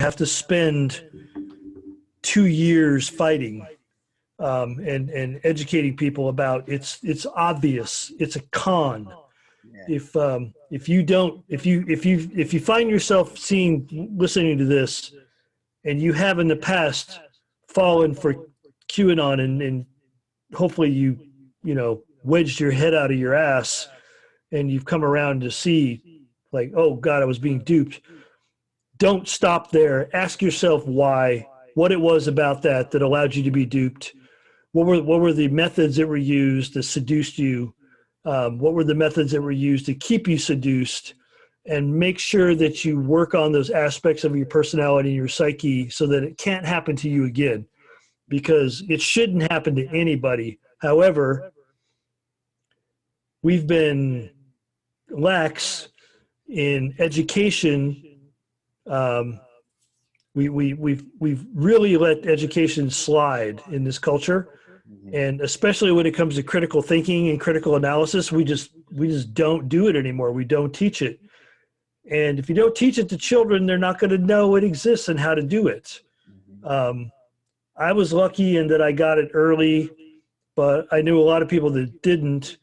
have to spend 2 years fighting and educating people about it's obvious, it's a con. Yeah. If you find yourself listening to this, and you have in the past fallen for QAnon and hopefully you wedged your head out of your ass and you've come around to see like, oh God, I was being duped. Don't stop there. Ask yourself why, what it was about that allowed you to be duped. What were the methods that were used to seduce you? What were the methods that were used to keep you seduced? And make sure that you work on those aspects of your personality and your psyche so that it can't happen to you again, because it shouldn't happen to anybody. However, we've been lax in education. We've really let education slide in this culture. And especially when it comes to critical thinking and critical analysis, we just don't do it anymore. We don't teach it. And if you don't teach it to children, they're not going to know it exists and how to do it. I was lucky in that I got it early, but I knew a lot of people that didn't.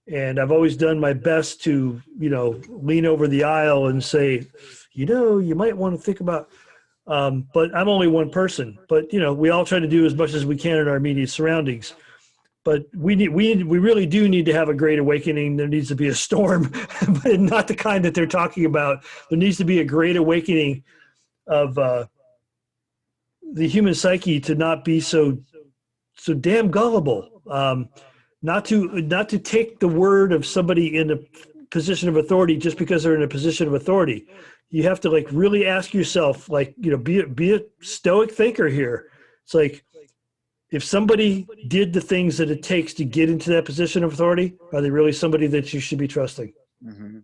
And I've always done my best to, lean over the aisle and say, you might want to think about, but I'm only one person. But, we all try to do as much as we can in our immediate surroundings. But we really do need to have a great awakening. There needs to be a storm, but not the kind that they're talking about. There needs to be a great awakening of the human psyche to not be so damn gullible. Not to take the word of somebody in a position of authority just because they're in a position of authority. You have to really ask yourself, be a stoic thinker here. It's like, if somebody did the things that it takes to get into that position of authority, are they really somebody that you should be trusting? Mm-hmm.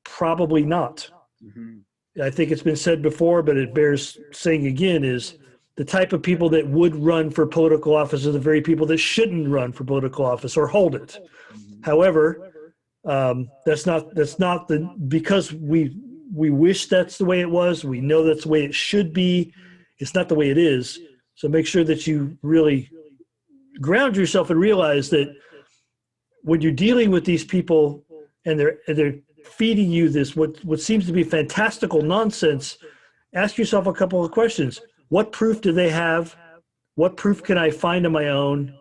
Probably not. Mm-hmm. I think it's been said before, but it bears saying again, is the type of people that would run for political office are the very people that shouldn't run for political office or hold it. Mm-hmm. However, because we wish that's the way it was. We know that's the way it should be. It's not the way it is. So make sure that you really ground yourself and realize that when you're dealing with these people and they're feeding you this what seems to be fantastical nonsense, ask yourself a couple of questions. What proof do they have? What proof can I find on my own?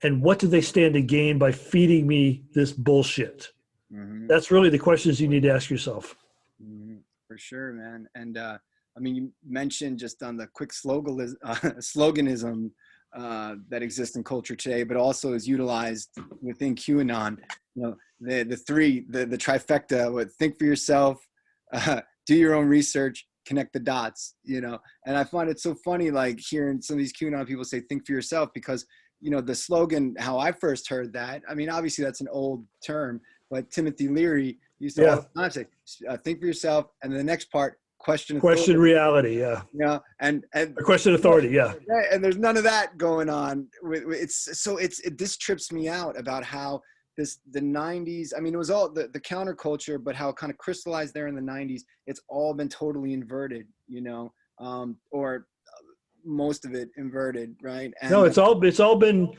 And what do they stand to gain by feeding me this bullshit? Mm-hmm. That's really the questions you need to ask yourself. Mm-hmm. For sure, man. And you mentioned just on the quick sloganism that exists in culture today, but also is utilized within QAnon. The trifecta: think for yourself, do your own research, connect the dots. And I find it so funny, hearing some of these QAnon people say "think for yourself," because the slogan, how I first heard that. Obviously that's an old term, but Timothy Leary used to all the time say, "Think for yourself," and the next part. Question reality, yeah. Yeah, and question authority, yeah. Right, and there's none of that going on. This trips me out about how the 90s. It was all the counterculture, but how it kind of crystallized there in the 90s. It's all been totally inverted, or most of it inverted, right? And no, it's all been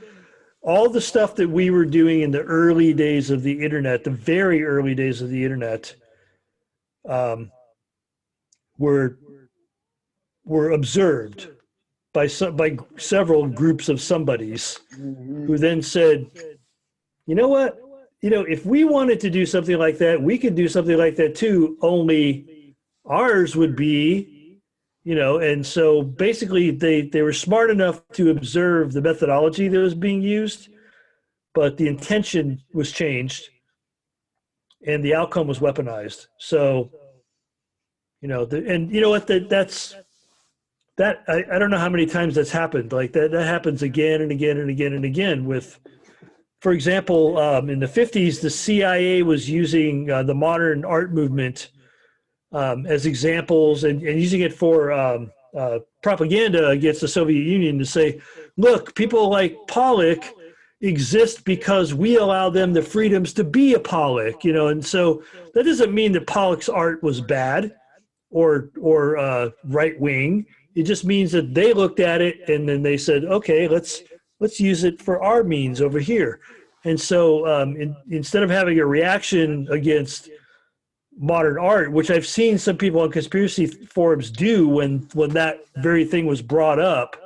all the stuff that we were doing in the early days of the internet, the very early days of the internet. Were observed by several groups of somebodies, mm-hmm. who then said, you know what, if we wanted to do something like that, we could do something like that too, only ours would be, and so basically they were smart enough to observe the methodology that was being used, but the intention was changed and the outcome was weaponized. So and you know what, that's I don't know how many times that's happened. Like that happens again and again and again and again with, for example, in the 50s, the CIA was using the modern art movement as examples and using it for propaganda against the Soviet Union to say, look, people like Pollock exist because we allow them the freedoms to be a Pollock, and so that doesn't mean that Pollock's art was bad, or right wing. It just means that they looked at it and then they said, okay, let's use it for our means over here. And so instead of having a reaction against modern art, which I've seen some people on conspiracy forums do when that very thing was brought up,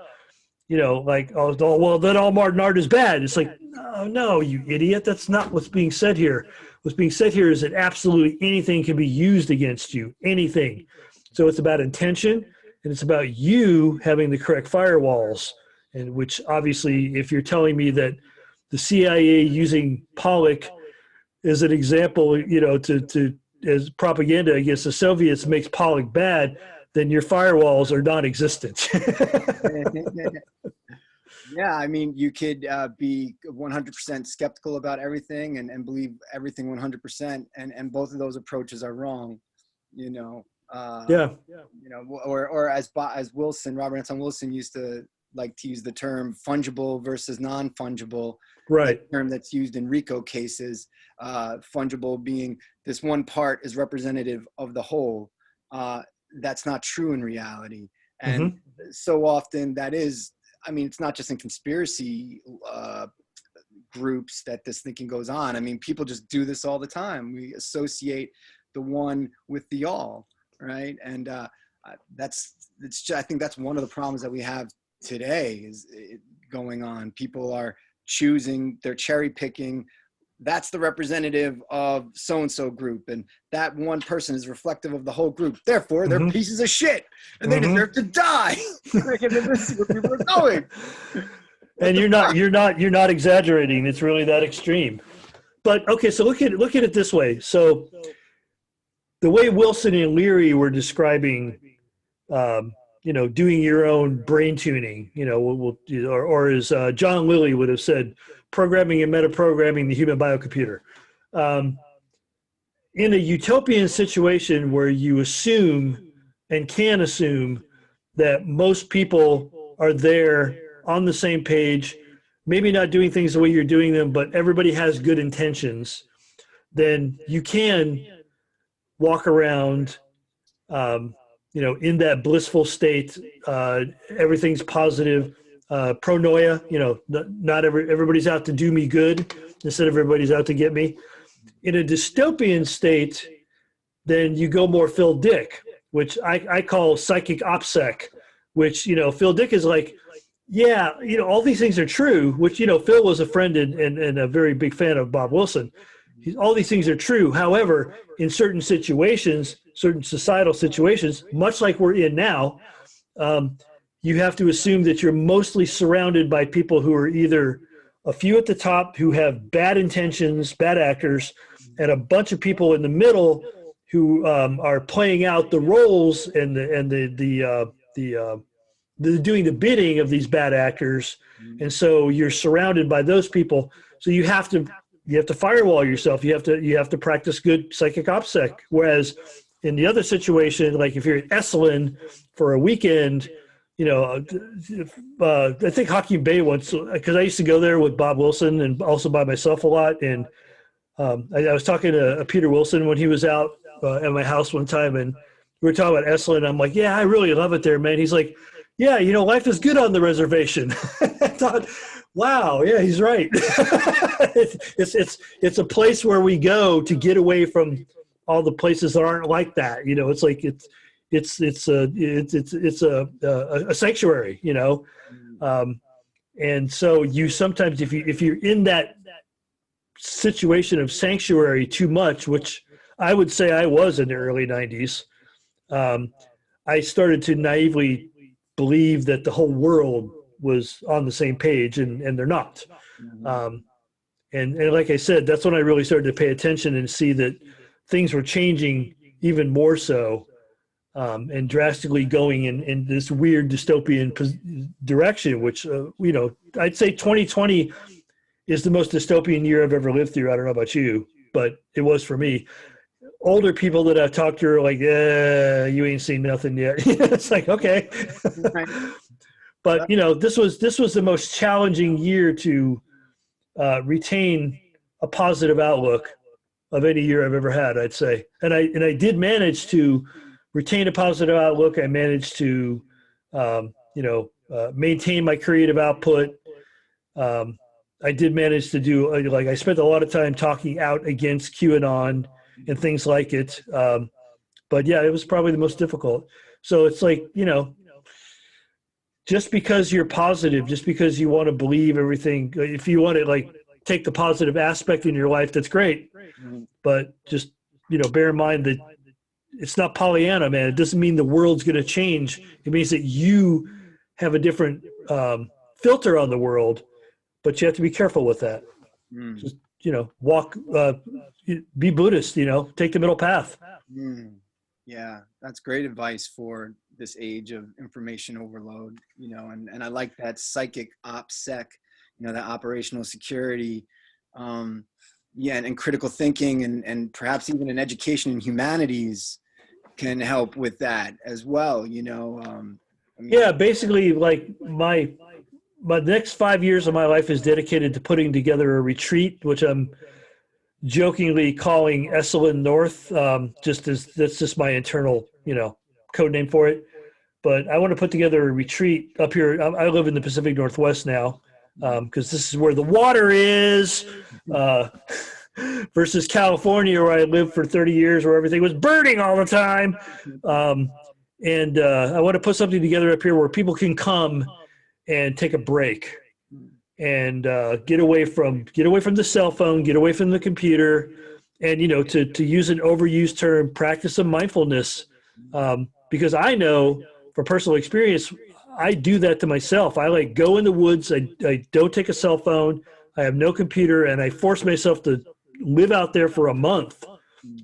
like, oh, well, then all modern art is bad. It's like, no, you idiot. That's not what's being said here. What's being said here is that absolutely anything can be used against you, anything. So it's about intention, and it's about you having the correct firewalls. And which obviously, if you're telling me that the CIA using Pollock as an example, to as propaganda against the Soviets makes Pollock bad, then your firewalls are non-existent. Yeah, I mean, you could be 100% skeptical about everything and believe everything 100%, and both of those approaches are wrong. Yeah. Or as Wilson, Robert Anton Wilson used to like to use the term fungible versus non-fungible, right? Term that's used in RICO cases. Fungible being this one part is representative of the whole. That's not true in reality, and so often that is. I mean, it's not just in conspiracy groups that this thinking goes on. I mean, people just do this all the time. We associate the one with the all, right? And I think that's one of the problems that we have today is going on. People are choosing, they're cherry picking. That's the representative of so-and-so group. And that one person is reflective of the whole group. Therefore, they're pieces of shit and they deserve to die. This is where people are going. And you're not exaggerating. It's really that extreme. But okay, so look at it this way. So the way Wilson and Leary were describing, doing your own brain tuning, or as John Lilly would have said, programming and metaprogramming the human biocomputer. In a utopian situation where you assume and can assume that most people are there on the same page, maybe not doing things the way you're doing them, but everybody has good intentions, then you can walk around, in that blissful state. Everything's positive. Pronoia, not everybody's out to do me good. Instead of everybody's out to get me. In a dystopian state, then you go more Phil Dick, which I call psychic OPSEC, which, Phil Dick is like, yeah, all these things are true, which, Phil was a friend and a very big fan of Bob Wilson. All these things are true. However, in certain situations, certain societal situations, much like we're in now, you have to assume that you're mostly surrounded by people who are either a few at the top who have bad intentions, bad actors, and a bunch of people in the middle who are playing out the roles and the doing the bidding of these bad actors. And so you're surrounded by those people. So you have to firewall yourself. You have to practice good psychic OPSEC. Whereas in the other situation, like if you're at Esalen for a weekend, I think Hakeem Bey once, because I used to go there with Bob Wilson and also by myself a lot. And I was talking to Peter Wilson when he was out at my house one time, and we were talking about Esalen. I'm like, yeah, I really love it there, man. He's like, yeah, life is good on the reservation. I thought, wow, yeah, he's right. It's a place where we go to get away from all the places that aren't like that. It's like it's a sanctuary, and so you sometimes if you're in that situation of sanctuary too much, which I would say I was in the early 90s, I started to naively believe that the whole world was on the same page, and they're not. And like I said, that's when I really started to pay attention and see that things were changing even more so. And drastically going in this weird dystopian direction, which, I'd say 2020 is the most dystopian year I've ever lived through. I don't know about you, but it was for me. Older people that I've talked to are like, you ain't seen nothing yet. It's like, okay. But, this was the most challenging year to retain a positive outlook of any year I've ever had, I'd say. And I did manage to retain a positive outlook. I managed to, maintain my creative output. I did manage to do, like, I spent a lot of time talking out against QAnon and things like it. But yeah, it was probably the most difficult. So it's like, just because you're positive, just because you want to believe everything, if you want to like take the positive aspect in your life, that's great. But just, bear in mind that it's not Pollyanna, man. It doesn't mean the world's going to change. It means that you have a different filter on the world, but you have to be careful with that. Just, walk, be Buddhist, take the middle path. Yeah, that's great advice for this age of information overload, and I like that psychic OPSEC, that operational security, and critical thinking and perhaps even an education in humanities can help with that as well, Yeah, basically, like my next 5 years of my life is dedicated to putting together a retreat, which I'm jokingly calling Esalen North, that's just my internal, code name for it. But I want to put together a retreat up here. I live in the Pacific Northwest now, because this is where the water is, versus California, where I lived for 30 years, where everything was burning all the time. And I want to put something together up here where people can come and take a break and get away from the cell phone, get away from the computer, and to use an overused term, practice some mindfulness, because I know from personal experience, I do that to myself. I like go in the woods. I don't take a cell phone. I have no computer, and I force myself to live out there for a month,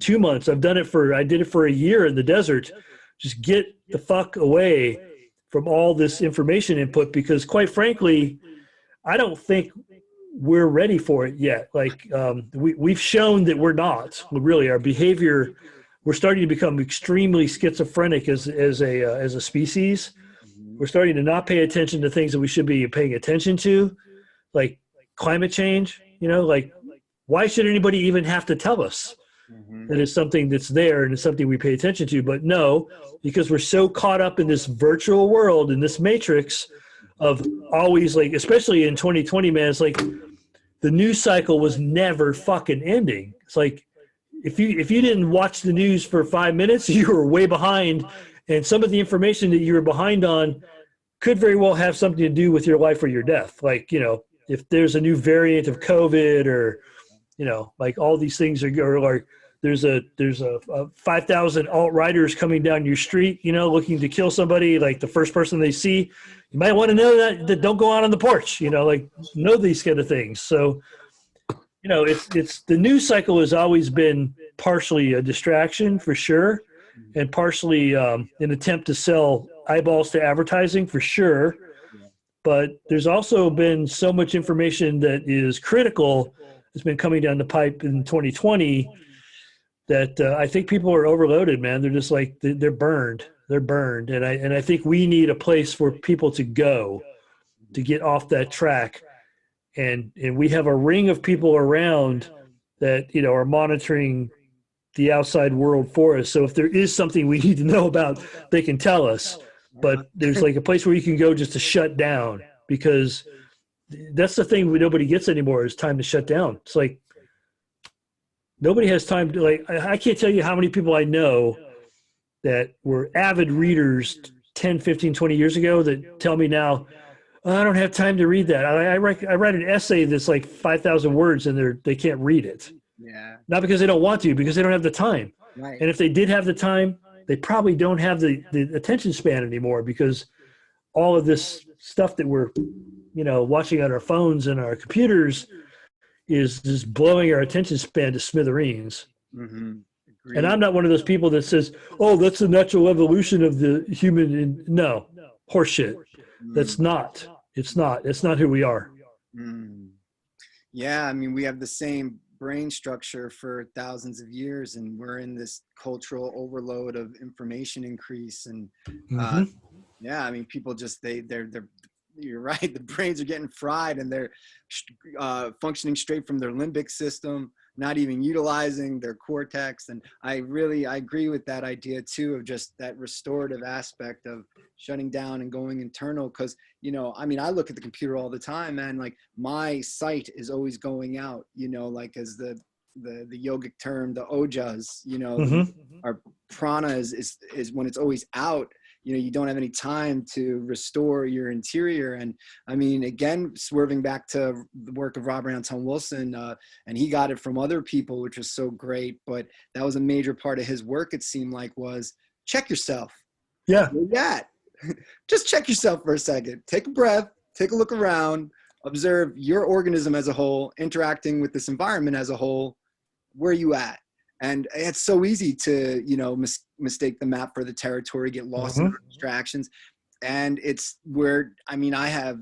2 months. I did it for a year in the desert. Just get the fuck away from all this information input, because quite frankly, I don't think we're ready for it yet. Like, we've shown that we're not. Really, our behavior, we're starting to become extremely schizophrenic as a species. We're starting to not pay attention to things that we should be paying attention to, like climate change. Like, why should anybody even have to tell us that it's something that's there and it's something we pay attention to? But no, because we're so caught up in this virtual world, in this matrix of always, like, especially in 2020, man, it's like the news cycle was never fucking ending. It's like, if you didn't watch the news for 5 minutes, you were way behind. And some of the information that you were behind on could very well have something to do with your life or your death. Like, if there's a new variant of COVID, or, like all these things are like, there's a 5,000 alt-righters coming down your street, looking to kill somebody, like the first person they see. You might want to know that don't go out on the porch, like, know these kind of things. So, it's the news cycle has always been partially a distraction for sure, and partially an attempt to sell eyeballs to advertising for sure. But there's also been so much information that is critical that's been coming down the pipe in 2020 that I think people are overloaded, man. They're just like, they're burned. They're burned. And I think we need a place for people to go to get off that track. And we have a ring of people around that, are monitoring the outside world for us. So if there is something we need to know about, they can tell us. But there's like a place where you can go just to shut down, because that's the thing nobody gets anymore, is time to shut down. It's like, nobody has time to, like, I can't tell you how many people I know that were avid readers 10, 15, 20 years ago that tell me now, I don't have time to read that. I write an essay that's like 5,000 words and they can't read it. Yeah. Not because they don't want to, because they don't have the time. Right. And if they did have the time, they probably don't have the attention span anymore, because all of this stuff that we're, watching on our phones and our computers is just blowing our attention span to smithereens. Mm-hmm. And I'm not one of those people that says, oh, that's the natural evolution of the human. No, horseshit. That's not. It's not. It's not who we are. Yeah, I mean, we have the same brain structure for thousands of years, and we're in this cultural overload of information increase. And yeah, I mean, people just they're you're right. The brains are getting fried, and they're functioning straight from their limbic system. not even utilizing their cortex. And I agree with that idea too, of just that restorative aspect of shutting down and going internal. Cause I mean, I look at the computer all the time, man, like my sight is always going out, like as the yogic term, the ojas, our prana is when it's always out, you don't have any time to restore your interior. And I mean, again, swerving back to the work of Robert Anton Wilson, and he got it from other people, which was so great, but that was a major part of his work, it seemed like, was check yourself. Yeah. Where you at? Just check yourself for a second. Take a breath, take a look around, observe your organism as a whole, interacting with this environment as a whole. Where you at? And it's so easy to, mistake the map for the territory, get lost in distractions. And it's where, I mean, I have,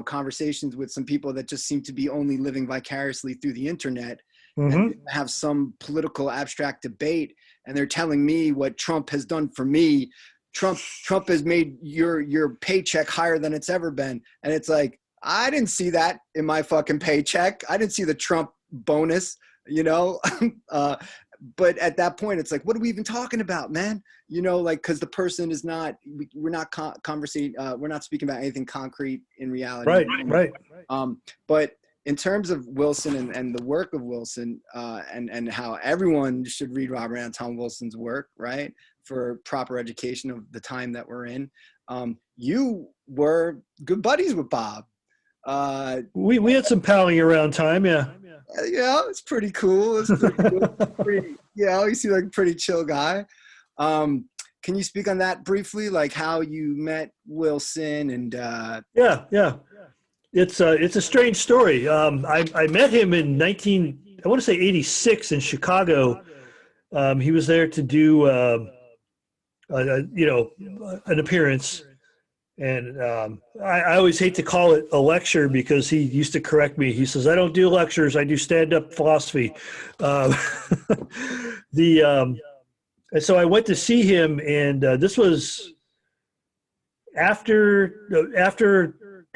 conversations with some people that just seem to be only living vicariously through the internet, and have some political abstract debate. And they're telling me what Trump has done for me. Trump has made your paycheck higher than it's ever been. And it's like, I didn't see that in my fucking paycheck. I didn't see the Trump bonus, but at that point, it's like, what are we even talking about, man? Cause the person is not, we're not conversing, we're not speaking about anything concrete in reality. Right. But in terms of Wilson and the work of Wilson, and how everyone should read Robert Anton Wilson's work, right, for proper education of the time that we're in. You were good buddies with Bob. We had some palling around time. Yeah. Yeah, it's pretty cool. It's pretty cool. You seem like a pretty chill guy. Can you speak on that briefly, like how you met Wilson and? Yeah. It's a strange story. I met him in 86 in Chicago. He was there to do an appearance. And I always hate to call it a lecture because he used to correct me. He says, I don't do lectures. I do stand-up philosophy. And so I went to see him, and this was after,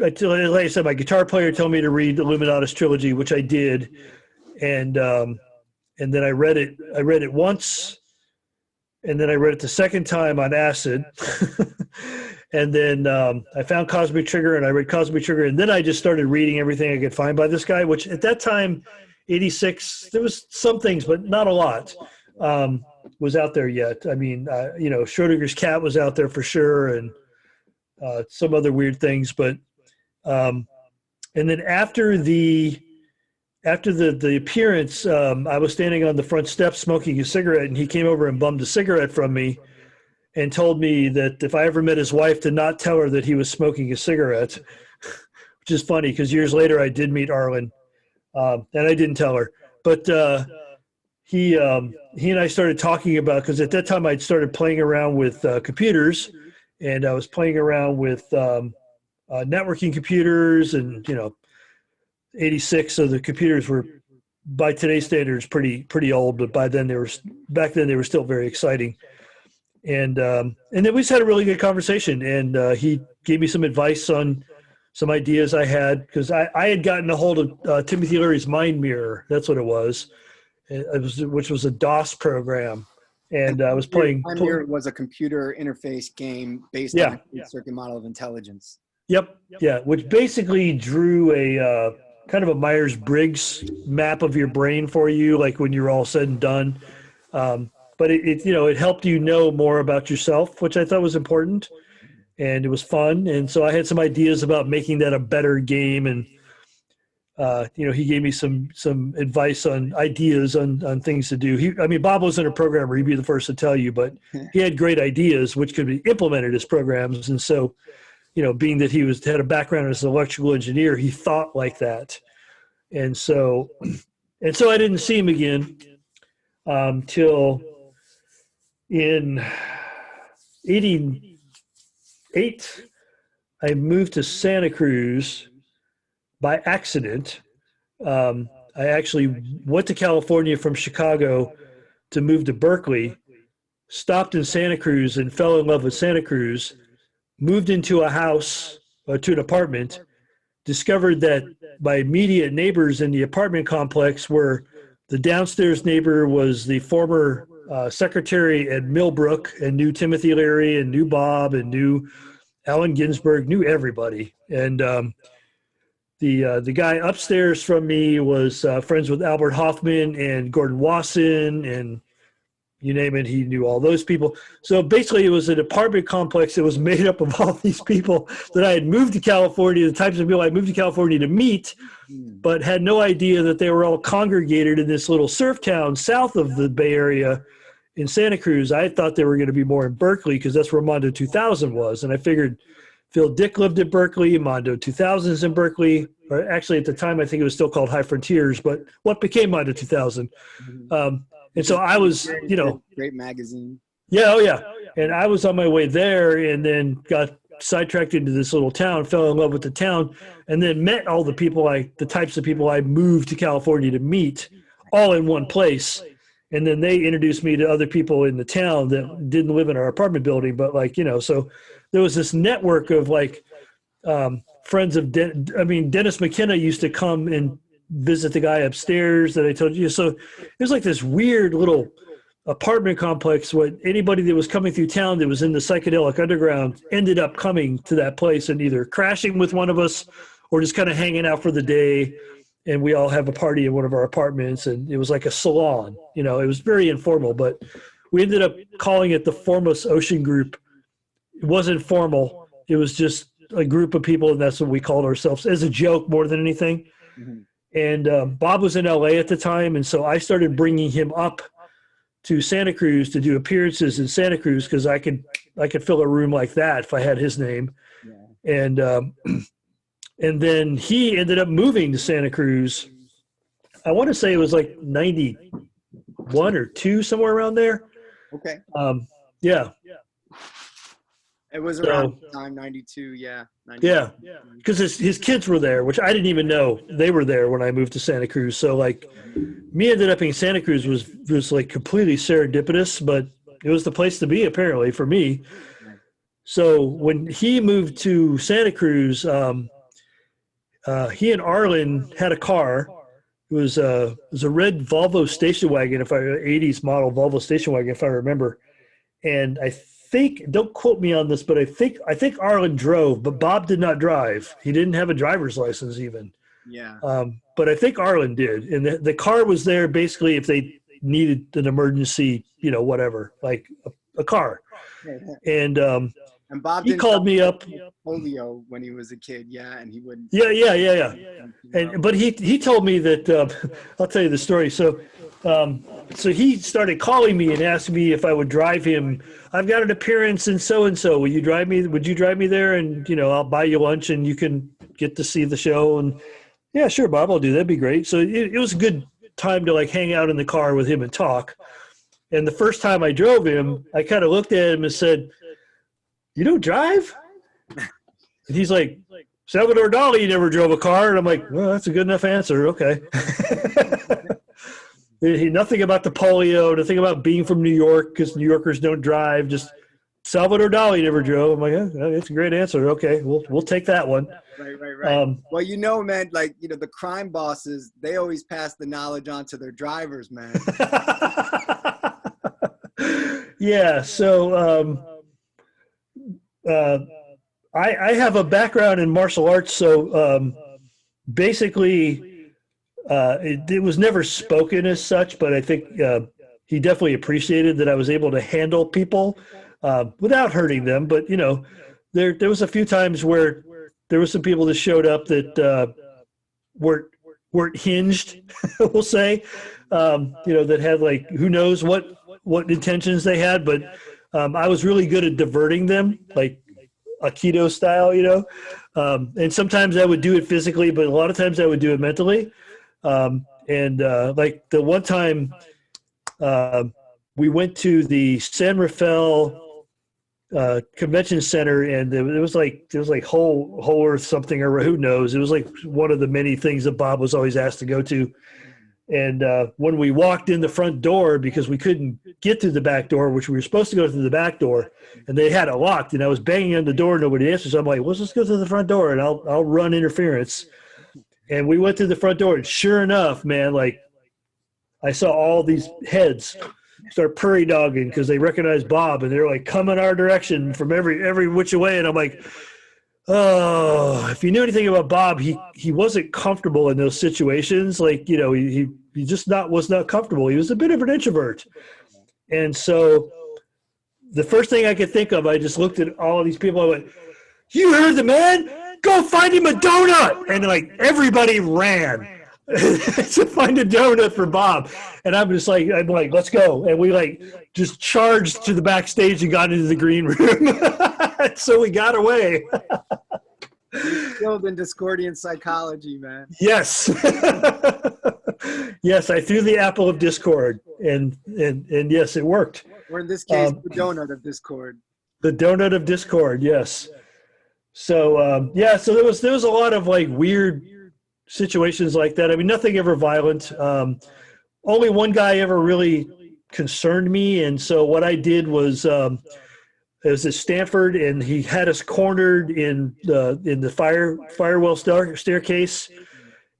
like I said, my guitar player told me to read the Liminal trilogy, which I did. And then I read it once, and then I read it the second time on acid. And then I found Cosmic Trigger, and I read Cosmic Trigger, and then I just started reading everything I could find by this guy, which at that time, 86, there was some things, but not a lot was out there yet. I mean, Schrodinger's cat was out there for sure, and some other weird things. But and then after the appearance, I was standing on the front steps smoking a cigarette, and he came over and bummed a cigarette from me, and told me that if I ever met his wife, to not tell her that he was smoking a cigarette, which is funny because years later I did meet Arlen, and I didn't tell her. But he and I started talking about, because at that time I'd started playing around with computers, and I was playing around with networking computers, and 86, so the computers were, by today's standards, pretty old, but back then they were still very exciting. And then we just had a really good conversation, and he gave me some advice on some ideas I had, because I had gotten a hold of Timothy Leary's Mind Mirror. That's what it was, which was a DOS program. And I was playing. Mind Mirror was a computer interface game based on a circuit model of intelligence. Yep. Yeah, which basically drew a kind of a Myers-Briggs map of your brain for you, like when you're all said and done. But it helped you know more about yourself, which I thought was important, and it was fun. And so I had some ideas about making that a better game. And, he gave me some advice on ideas on things to do. Bob wasn't a programmer. He'd be the first to tell you, but he had great ideas which could be implemented as programs. And so, being that he had a background as an electrical engineer, he thought like that. And so I didn't see him again till in 88, I moved to Santa Cruz by accident. I actually went to California from Chicago to move to Berkeley, stopped in Santa Cruz and fell in love with Santa Cruz, moved into a house, to an apartment, discovered that my immediate neighbors in the apartment complex were The downstairs neighbor was the former secretary at Millbrook and knew Timothy Leary and knew Bob and knew Allen Ginsberg, knew everybody. And the guy upstairs from me was friends with Albert Hoffman and Gordon Wasson, and you name it, he knew all those people. So basically, it was an apartment complex that was made up of all these people that I had moved to California, the types of people I moved to California to meet, but had no idea that they were all congregated in this little surf town south of the Bay Area in Santa Cruz. I thought they were going to be more in Berkeley because that's where Mondo 2000 was. And I figured Phil Dick lived at Berkeley, Mondo 2000 is in Berkeley, or actually at the time, I think it was still called High Frontiers, but what became Mondo 2000? And so I was, you know. Great magazine. Yeah, oh yeah. And I was on my way there and then got sidetracked into this little town, fell in love with the town, and then met all the people the types of people I moved to California to meet all in one place. And then they introduced me to other people in the town that didn't live in our apartment building, but like, you know, so there was this network of like friends of, Dennis McKenna used to come and visit the guy upstairs that I told you. So it was like this weird little apartment complex where anybody that was coming through town that was in the psychedelic underground ended up coming to that place and either crashing with one of us or just kind of hanging out for the day. And we all have a party in one of our apartments, and it was like a salon, you know, it was very informal, but we ended up calling it the Formless Ocean Group. It wasn't formal. It was just a group of people, and that's what we called ourselves as a joke more than anything. Mm-hmm. And Bob was in LA at the time. And so I started bringing him up to Santa Cruz to do appearances in Santa Cruz, because I could fill a room like that if I had his name. Yeah. And then he ended up moving to Santa Cruz. I want to say it was like 91 or 2, somewhere around there. Okay. Yeah. It was around time 92. Yeah. 92. Yeah. Because his kids were there, which I didn't even know they were there when I moved to Santa Cruz. So like me ended up in Santa Cruz was like completely serendipitous, but it was the place to be apparently for me. So when he moved to Santa Cruz, he and Arlen had a car. It was a red Volvo station wagon, 80s model Volvo station wagon, if I remember. And I think, don't quote me on this, but I think Arlen drove, but Bob did not drive. He didn't have a driver's license even. Yeah. But I think Arlen did. And the car was there basically if they needed an emergency, you know, whatever, like a car. And Bob he called me up. Polio when he was a kid, yeah, and he wouldn't. Yeah. But he told me that I'll tell you the story. So he started calling me and asked me if I would drive him. I've got an appearance in so and so. Would you drive me there? And you know, I'll buy you lunch and you can get to see the show. And yeah, sure, Bob, I'll do that. That'd be great. So it was a good time to like hang out in the car with him and talk. And the first time I drove him, I kind of looked at him and said, "You don't drive?" And he's like, "Salvador Dali never drove a car." And I'm like, "Well, that's a good enough answer. Okay." Nothing about the polio, nothing about being from New York, because New Yorkers don't drive. Just Salvador Dali never drove. I'm like, "Yeah, it's a great answer. Okay, we'll take that one." Right. Well, you know, man, like, you know, the crime bosses, they always pass the knowledge on to their drivers, man. Yeah. So, I have a background in martial arts, so basically it was never spoken as such, but I think he definitely appreciated that I was able to handle people without hurting them. But, you know, there was a few times where there were some people that showed up that weren't hinged, we'll say, you know, that had like, who knows what intentions they had, but I was really good at diverting them, like Aikido style, you know, and sometimes I would do it physically, but a lot of times I would do it mentally. Like the one time we went to the San Rafael convention center, and there was like whole earth something, or who knows, it was like one of the many things that Bob was always asked to go to. And when we walked in the front door, because we couldn't get through the back door, which we were supposed to go through the back door, and they had it locked, and I was banging on the door, nobody answered. So I'm like, let's just go through the front door, and I'll run interference. And we went through the front door, and sure enough, man, like I saw all these heads start prairie dogging because they recognized Bob, and they're like coming our direction from every which way. And I'm like, oh, if you knew anything about Bob, he wasn't comfortable in those situations. Like, you know, he just was not comfortable. He was a bit of an introvert. And so the first thing I could think of, I just looked at all of these people. I went, you heard the man? Go find him a donut. And like everybody ran to find a donut for Bob. And I'm like, let's go. And we like just charged to the backstage and got into the green room. So we got away. You're skilled in Discordian psychology, man. Yes. Yes, I threw the apple of discord, and yes, it worked. Or in this case, the donut of discord. The donut of discord, yes. So so there was a lot of like weird situations like that. I mean, nothing ever violent. Only one guy ever really concerned me, and so what I did was it was at Stanford, and he had us cornered in the firewall staircase,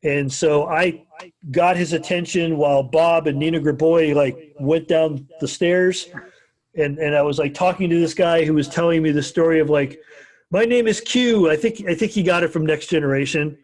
and so I got his attention while Bob and Nina Graboy like went down the stairs, and I was like talking to this guy who was telling me the story of like, my name is Q. I think he got it from Next Generation.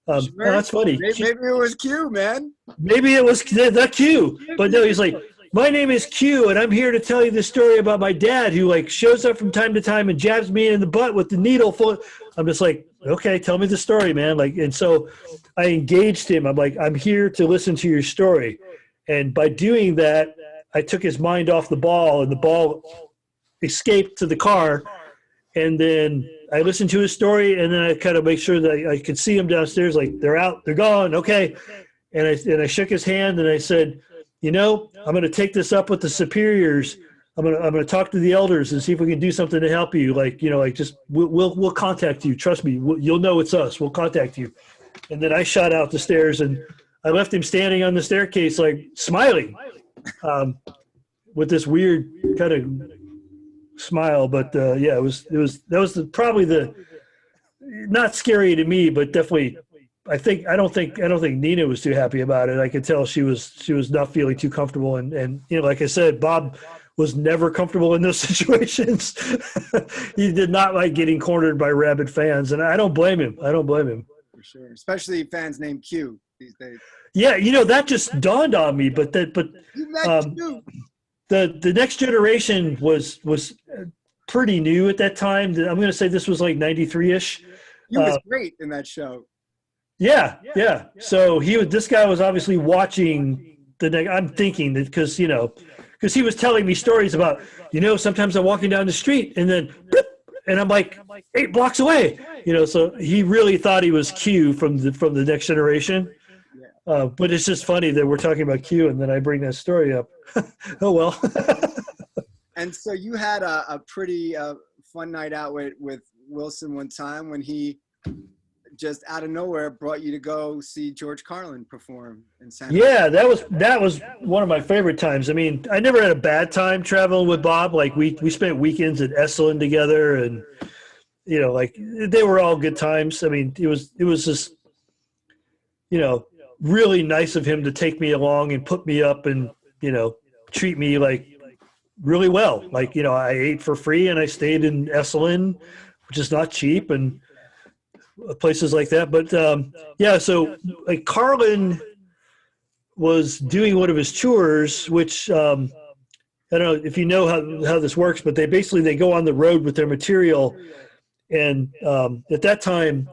Sure. Oh, that's funny. Maybe it was Q, man. Maybe it was the Q, but no, he's like, my name is Q, and I'm here to tell you the story about my dad who like shows up from time to time and jabs me in the butt with the needle full. I'm just like, okay, tell me the story, man. Like, and so I engaged him. I'm like, I'm here to listen to your story. And by doing that, I took his mind off the ball, and the ball escaped to the car. And then I listened to his story, and then I kind of make sure that I could see him downstairs, like they're out, they're gone, okay. And I shook his hand, and I said, you know, I'm going to take this up with the superiors. I'm going to talk to the elders and see if we can do something to help you. Like, you know, like just we'll contact you. Trust me, you'll know it's us. We'll contact you. And then I shot out the stairs, and I left him standing on the staircase, like smiling, with this weird kind of smile. But yeah, that was probably the not scary to me, but definitely. I don't think Nina was too happy about it. I could tell she was not feeling too comfortable, and you know, like I said, Bob was never comfortable in those situations. He did not like getting cornered by rabid fans, and I don't blame him. For sure, especially fans named Q these days. Yeah, you know, that just dawned on me. But you met Q. The Next Generation was pretty new at that time. I'm going to say this was like 93-ish. He was great in that show. Yeah. So this guy was obviously watching I'm thinking that because he was telling me stories about, you know, sometimes I'm walking down the street and then, and I'm like 8 blocks away, you know, so he really thought he was Q from the Next Generation. But it's just funny that we're talking about Q and then I bring that story up. Oh, well. And so you had a pretty fun night out with Wilson one time when he just out of nowhere brought you to go see George Carlin perform in San Jose. Yeah, that was one of my favorite times. I mean, I never had a bad time traveling with Bob. Like we spent weekends at Esalen together, and you know, like they were all good times. I mean, it was just, you know, really nice of him to take me along and put me up and, you know, treat me like really well. Like, you know, I ate for free and I stayed in Esalen, which is not cheap, and places like that. But yeah, so like Carlin was doing one of his tours, which I don't know if you know how this works, but they go on the road with their material. And at that time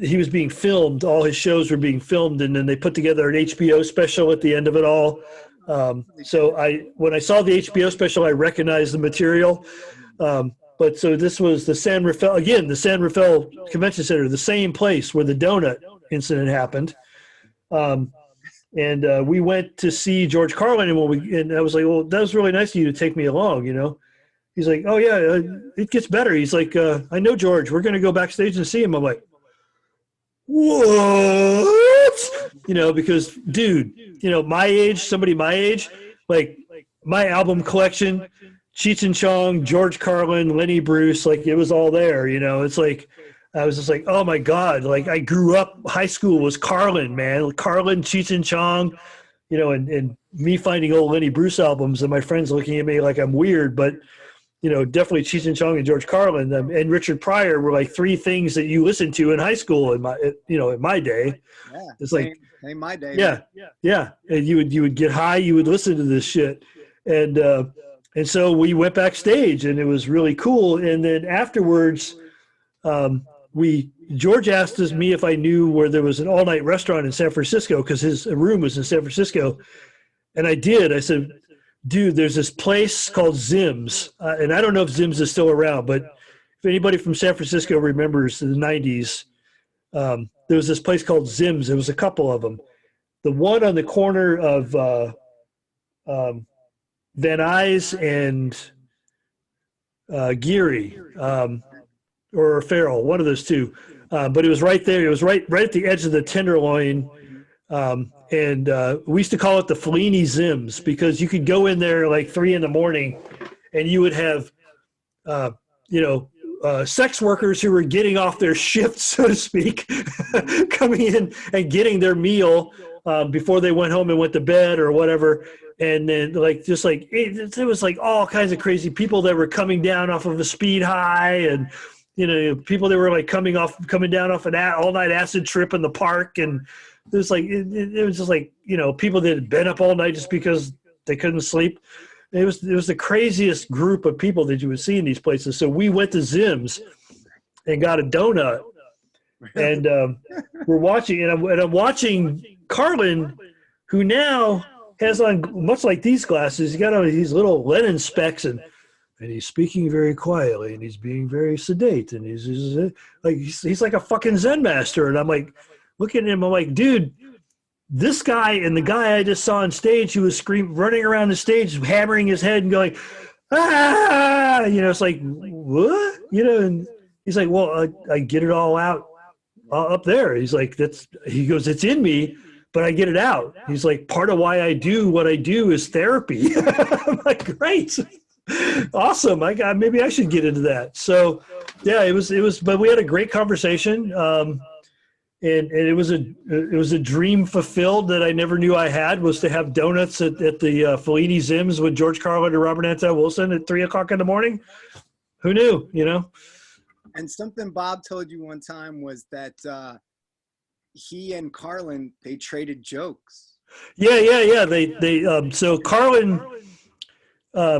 he was being filmed, all his shows were being filmed, and then they put together an HBO special at the end of it all. So when I saw the HBO special, I recognized the material. But so this was the San Rafael Convention Center, the same place where the donut incident happened. And we went to see George Carlin, and I was like, well, that was really nice of you to take me along, you know. He's like, oh yeah, it gets better. He's like, I know George, we're going to go backstage and see him. I'm like, what? You know, because dude, you know, somebody my age, like my album collection, Cheech and Chong, George Carlin, Lenny Bruce, like it was all there, you know. It's like, I was just like, oh my God, like I grew up, high school was Carlin, man. Carlin, Cheech and Chong, and me finding old Lenny Bruce albums and my friends looking at me like I'm weird, but definitely Cheech and Chong and George Carlin and Richard Pryor were like three things that you listened to in high school in my day. Yeah, it's like my day. Yeah. And you would get high, you would listen to this shit. And so we went backstage and it was really cool. And then afterwards, George asked me if I knew where there was an all-night restaurant in San Francisco because his room was in San Francisco. And I did. I said, dude, there's this place called Zim's. And I don't know if Zim's is still around, but if anybody from San Francisco remembers the 90s, there was this place called Zim's. There was a couple of them. The one on the corner of Van Nuys and Geary or Farrell, one of those two. But it was right there. It was right at the edge of the Tenderloin. And we used to call it the Fellini Zim's because you could go in there like 3 a.m. and you would have, sex workers who were getting off their shift, so to speak, coming in and getting their meal before they went home and went to bed or whatever. And then it was like all kinds of crazy people that were coming down off of a speed high and, people that were like coming down off an all-night acid trip in the park. And it was like, it was just like, people that had been up all night just because they couldn't sleep. It was the craziest group of people that you would see in these places. So we went to Zim's and got a donut, and we're watching, and I'm watching Carlin, who now has on, much like these glasses, he got on these little Lennon specs, and he's speaking very quietly, and he's being very sedate, and he's like a fucking Zen master. And I'm like, looking at him, I'm like, dude, this guy and the guy I just saw on stage who was running around the stage, hammering his head and going, ah, it's like, what? And he's like, well, I get it all out up there. He's like, he goes, it's in me, but I get it out. He's like, part of why I do what I do is therapy. I'm like, great. Awesome. Maybe I should get into that. So yeah, it was, but we had a great conversation. And it was a dream fulfilled that I never knew I had, was to have donuts at the Fellini Zim's with George Carlin and Robert Anton Wilson at 3 o'clock in the morning. Who knew, And something Bob told you one time was that he and Carlin, they traded jokes. Yeah. So Carlin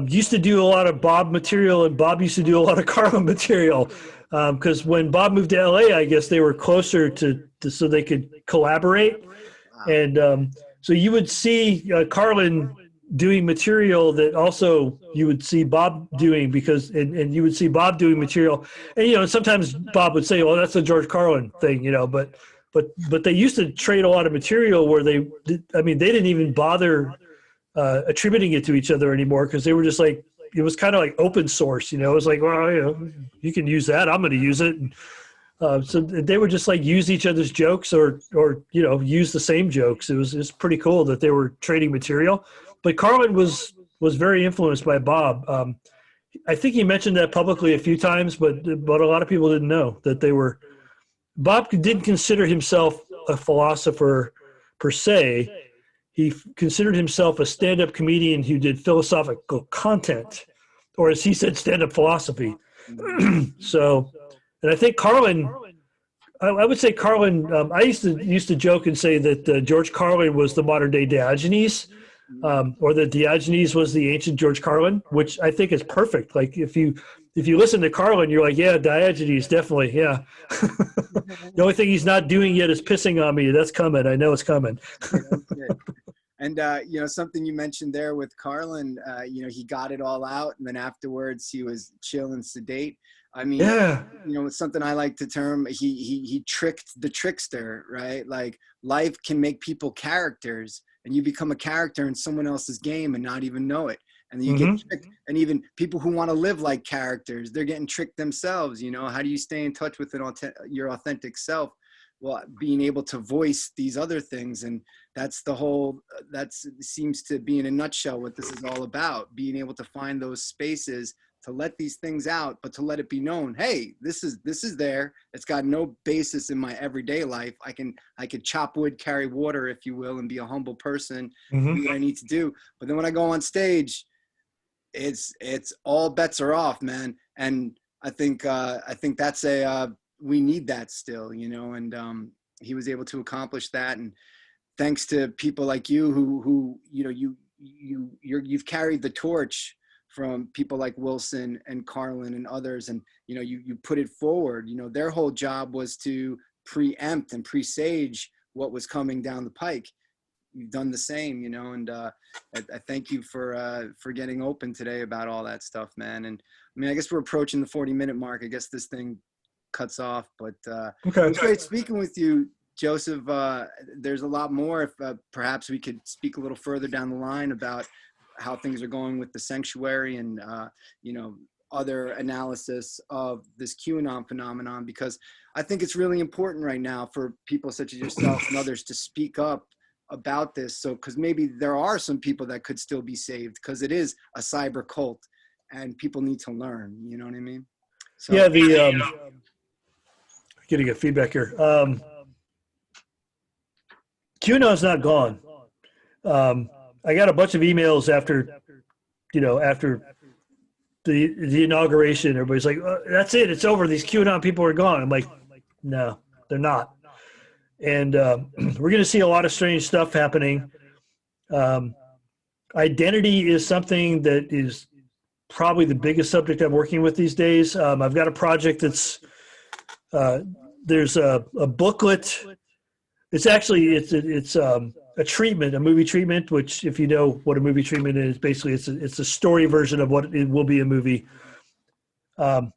used to do a lot of Bob material, and Bob used to do a lot of Carlin material. Because when Bob moved to LA, I guess they were closer to so they could collaborate. Wow. And so you would see Carlin doing material that also you would see Bob doing, because and you would see Bob doing material. And sometimes Bob would say, well, that's a George Carlin thing, but they used to trade a lot of material where they didn't even bother attributing it to each other anymore, because they were just like, it was kind of like open source, it was like, well, you can use that, I'm going to use it. And, so they would just like use each other's jokes or use the same jokes. It was pretty cool that they were trading material. But Carlin was very influenced by Bob. I think he mentioned that publicly a few times, but a lot of people didn't know that they were. Bob didn't consider himself a philosopher per se. He considered himself a stand-up comedian who did philosophical content, or as he said, stand-up philosophy. So, and I think Carlin, I would say Carlin, I used to joke and say that George Carlin was the modern-day Diogenes, or that Diogenes was the ancient George Carlin, which I think is perfect. Like if you listen to Carlin, you're like, yeah, Diogenes, definitely, yeah. The only thing he's not doing yet is pissing on me. That's coming. I know it's coming. And, something you mentioned there with Carlin, he got it all out, and then afterwards he was chill and sedate. I mean, yeah. It's something I like to term, he tricked the trickster, right? Like, life can make people characters, and you become a character in someone else's game and not even know it. And you get tricked. And even people who want to live like characters, they're getting tricked themselves. How do you stay in touch with your authentic self? Well, being able to voice these other things. And that seems to be in a nutshell what this is all about, being able to find those spaces to let these things out, but to let it be known, hey, this is there. It's got no basis in my everyday life. I can chop wood, carry water, if you will, and be a humble person, do what I need to do. But then when I go on stage, it's all bets are off, man. And I think that's we need that still, and he was able to accomplish that. And thanks to people like you who you've carried the torch from people like Wilson and Carlin and others, and you put it forward. Their whole job was to preempt and presage what was coming down the pike. You've done the same, and I thank you for getting open today about all that stuff, man. And I mean, I guess we're approaching the 40-minute mark. I guess this thing cuts off, but okay. It's great speaking with you, Joseph. There's a lot more. If perhaps we could speak a little further down the line about how things are going with the sanctuary and other analysis of this QAnon phenomenon, because I think it's really important right now for people such as yourself and others to speak up about this. So, because maybe there are some people that could still be saved, because it is a cyber cult and people need to learn, you know what I mean? So, Yeah, getting a feedback here. QAnon's not gone. I got a bunch of emails after the inauguration. Everybody's like, oh, that's it, it's over, these QAnon people are gone. I'm like, no, they're not. And we're going to see a lot of strange stuff happening. Identity is something that is probably the biggest subject I'm working with these days. I've got a project that's there's a booklet. It's actually a treatment, a movie treatment, which, if you know what a movie treatment is, basically it's a story version of what it will be a movie. I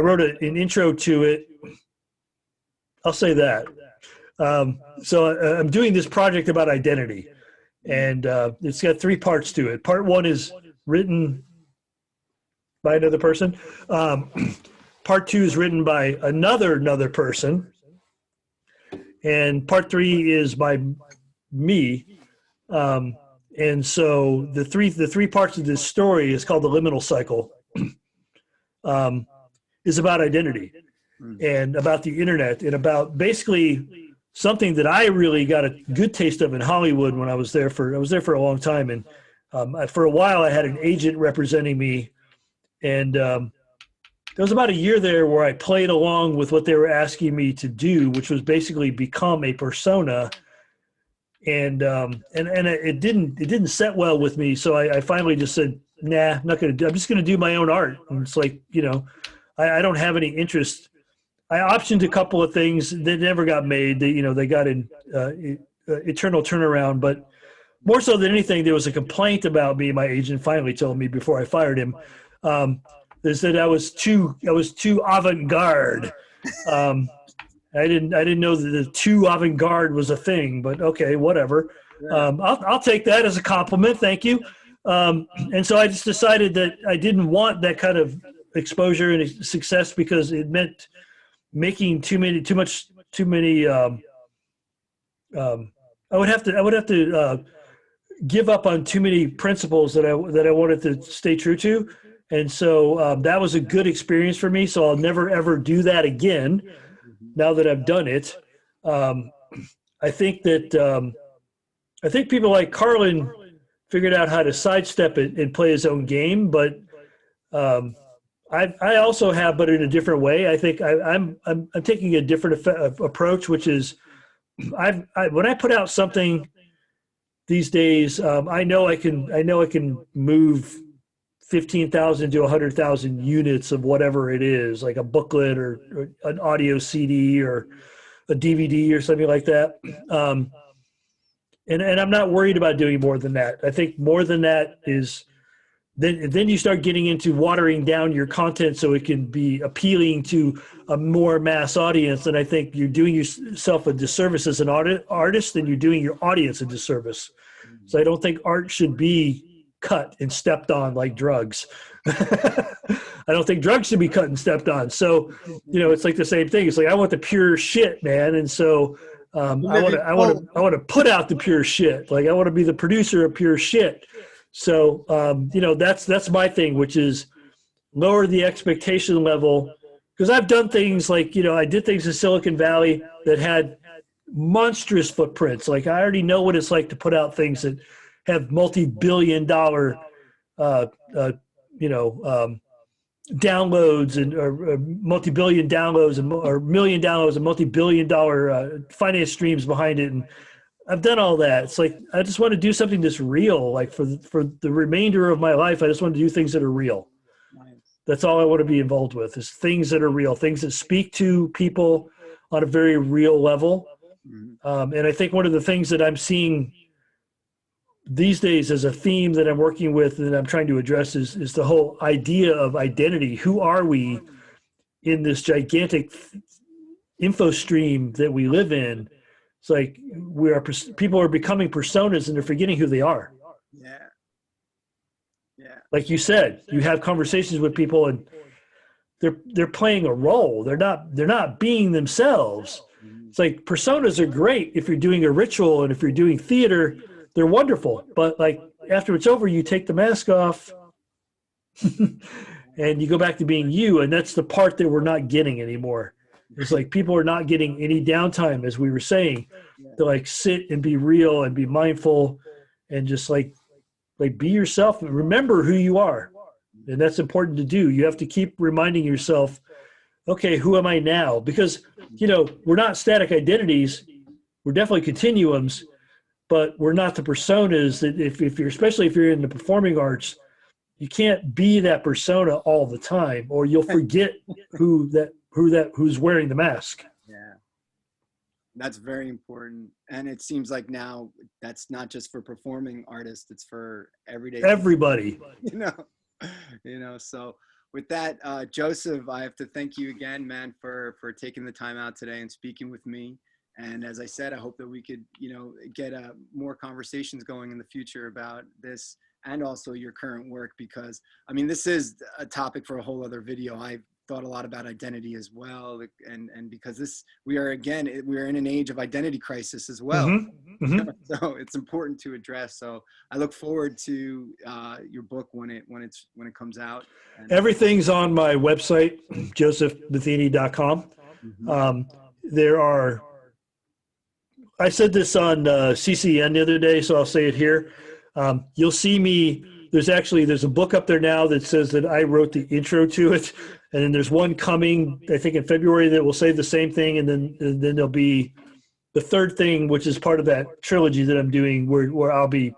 wrote an intro to it. I'll say that. So I'm doing this project about identity, and it's got 3 parts to it. Part 1 is written by another person. Part 2 is written by another person. And part 3 is by me. And so the three parts of this story is called the Liminal cycle, is about identity and about the internet and about basically something that I really got a good taste of in Hollywood when I was there for a long time. And for a while I had an agent representing me, and there was about a year there where I played along with what they were asking me to do, which was basically become a persona. And it didn't set well with me. So I finally just said, nah, I'm not going to do, I'm just going to do my own art. And it's like, I don't have any interest. I optioned a couple of things that never got made. They got in eternal turnaround, but more so than anything, there was a complaint about me. My agent finally told me before I fired him. They said I was too avant-garde. I didn't know that the too avant-garde was a thing, but okay, whatever. I'll take that as a compliment. Thank you. And so I just decided that I didn't want that kind of exposure and success, because it meant making too many. I would have to give up on too many principles that I wanted to stay true to. And so that was a good experience for me. So I'll never, ever do that again now that I've done it. I think people like Carlin figured out how to sidestep it and play his own game. But I also have, but in a different way. I think I'm taking a different approach, which is when I put out something these days, I know I can move 15,000 to 100,000 units of whatever it is, like a booklet or an audio CD or a DVD or something like that. And I'm not worried about doing more than that. I think more than that is then you start getting into watering down your content so it can be appealing to a more mass audience. And I think you're doing yourself a disservice as an artist, and you're doing your audience a disservice. So I don't think art should be cut and stepped on like drugs. I don't think drugs should be cut and stepped on. So, it's like the same thing. It's like, I want the pure shit, man. And so I want to put out the pure shit. Like, I want to be the producer of pure shit. So, that's my thing, which is lower the expectation level. Because I've done things like, I did things in Silicon Valley that had monstrous footprints. Like I already know what it's like to put out things that have multi-billion-dollar, downloads and or multi-billion downloads and or million downloads and multi-billion-dollar finance streams behind it. And I've done all that. It's like I just want to do something that's real. Like for the remainder of my life, I just want to do things that are real. That's all I want to be involved with is things that are real, things that speak to people on a very real level. And I think one of the things that I'm seeing these days as a theme that I'm working with and I'm trying to address is the whole idea of identity. Who are we in this gigantic info stream that we live in? It's like people are becoming personas and they're forgetting who they are. Yeah. Yeah. Like you said, you have conversations with people and they're playing a role. They're not being themselves. It's like personas are great if you're doing a ritual and if you're doing theater, they're wonderful. But like after it's over, you take the mask off and you go back to being you. And that's the part that we're not getting anymore. It's like people are not getting any downtime, as we were saying, to like sit and be real and be mindful and just like be yourself and remember who you are. And that's important to do. You have to keep reminding yourself, okay, who am I now? Because, we're not static identities. We're definitely continuums, but we're not the personas that if you're, especially if you're in the performing arts, you can't be that persona all the time or you'll forget who's wearing the mask. Yeah. That's very important. And it seems like now that's not just for performing artists, it's for everybody. So with that, Joseph, I have to thank you again, man, for taking the time out today and speaking with me. And as I said, I hope that we could, get more conversations going in the future about this and also your current work, because I mean, this is a topic for a whole other video. I've thought a lot about identity as well. And because we are in an age of identity crisis as well. Mm-hmm. Mm-hmm. So it's important to address. So I look forward to your book when it comes out. And everything's on my website, josephmatheny.com. Mm-hmm. I said this on CCN the other day, so I'll say it here. You'll see me. There's a book up there now that says that I wrote the intro to it. And then there's one coming, I think in February, that will say the same thing. And then there'll be the third thing, which is part of that trilogy that I'm doing where I'll be,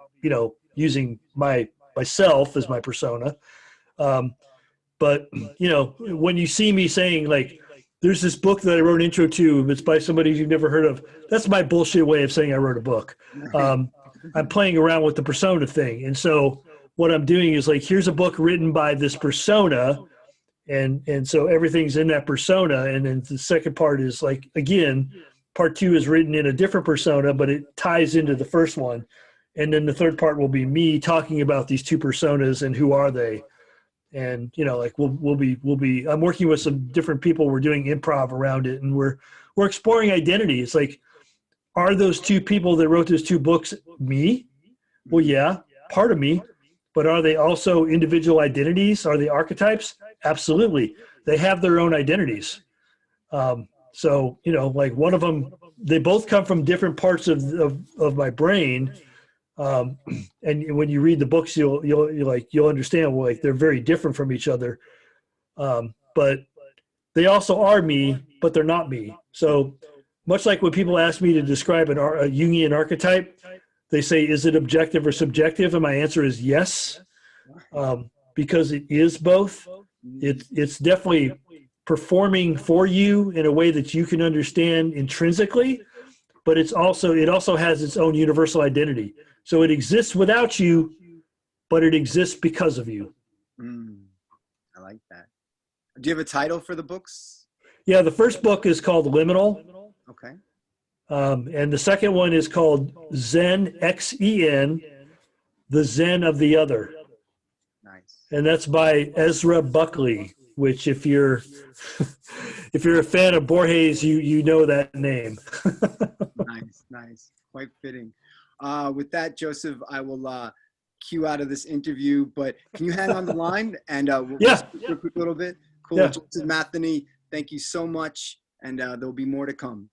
using myself as my persona. But when you see me saying like, there's this book that I wrote an intro to, it's by somebody you've never heard of. That's my bullshit way of saying I wrote a book. I'm playing around with the persona thing. And so what I'm doing is like, here's a book written by this persona. And so everything's in that persona. And then the second part is like, again, part 2 is written in a different persona, but it ties into the first one. And then the third part will be me talking about these two personas and who are they. And, like we'll be, I'm working with some different people. We're doing improv around it and we're exploring identity. It's like, are those two people that wrote those 2 books me? Well, yeah, part of me, but are they also individual identities? Are they archetypes? Absolutely. They have their own identities. So, like one of them, they both come from different parts of my brain. And when you read the books, you'll understand, well, like they're very different from each other. But they also are me, but they're not me. So much like when people ask me to describe a Jungian archetype, they say, is it objective or subjective? And my answer is yes, because it is both. It's definitely performing for you in a way that you can understand intrinsically, but it also has its own universal identity. So it exists without you, but it exists because of you. I like that. Do you have a title for the books? Yeah, the first book is called Liminal. Okay. And the second one is called Zen, Xen, The Zen of the Other. Nice. And that's by Ezra Buckley, which if you're a fan of Borges, you know that name. Nice. Quite fitting. With that, Joseph, I will Q out of this interview, but can you hang on the line and we'll Yeah. speak for a quick little bit? Cool. Yeah. Joseph Matheny, thank you so much, and there'll be more to come.